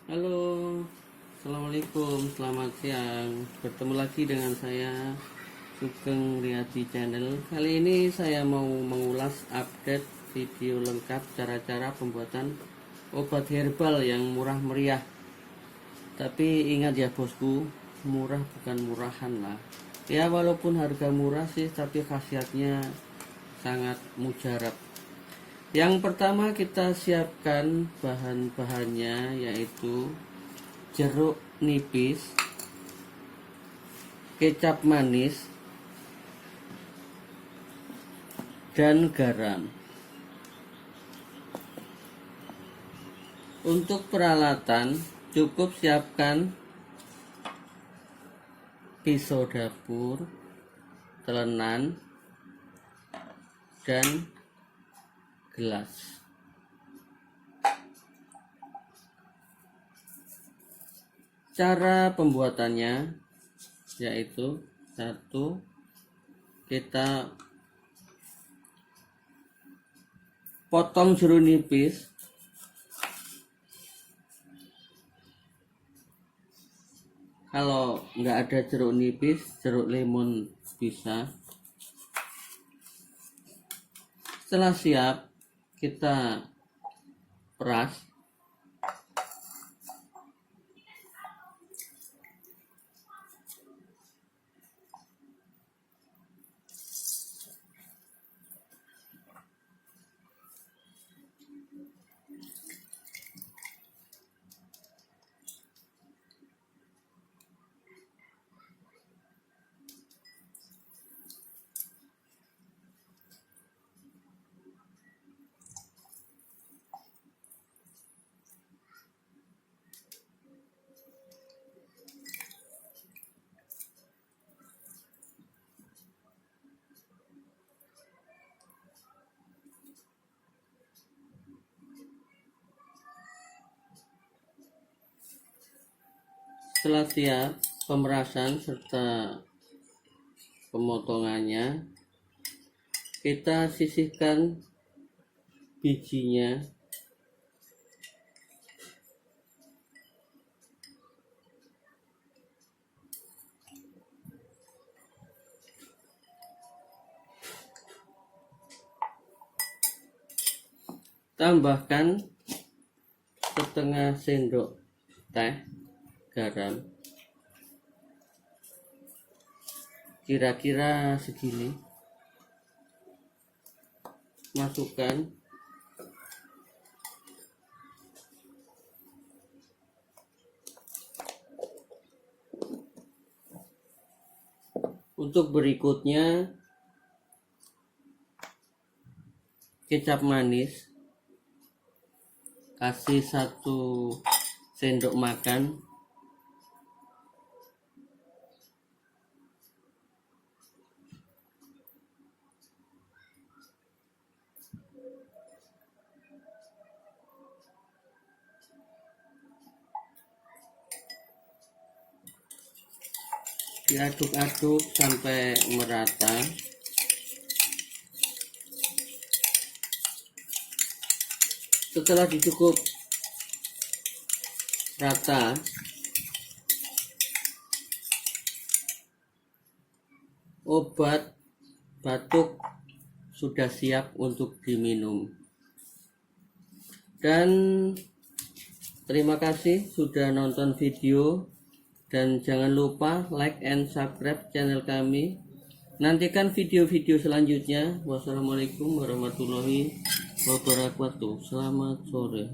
Halo, assalamualaikum, selamat siang. Bertemu lagi dengan saya Sugeng Riyadi Channel. Kali ini saya mau mengulas update video lengkap cara-cara pembuatan obat herbal yang murah meriah. Tapi ingat ya bosku, murah bukan murahan lah. Ya walaupun harga murah sih, tapi khasiatnya sangat mujarab. Yang pertama kita siapkan bahan-bahannya, yaitu jeruk nipis, kecap manis, dan garam. Untuk peralatan cukup siapkan pisau dapur, telenan, dan gelas. Cara pembuatannya yaitu satu, kita potong jeruk nipis. Kalau nggak ada jeruk nipis, jeruk lemon bisa. Setelah siap, kita peras. Setelah siap pemerasan serta pemotongannya, kita sisihkan bijinya. Tambahkan setengah sendok teh garam, kira-kira segini. Masukkan. Untuk berikutnya, kecap manis, kasih 1 sendok makan. Diaduk-aduk sampai merata. Setelah dicukup rata, obat batuk sudah siap untuk diminum. Dan terima kasih sudah nonton video, dan jangan lupa like and subscribe channel kami. Nantikan video-video selanjutnya. Wassalamualaikum warahmatullahi wabarakatuh. Selamat sore.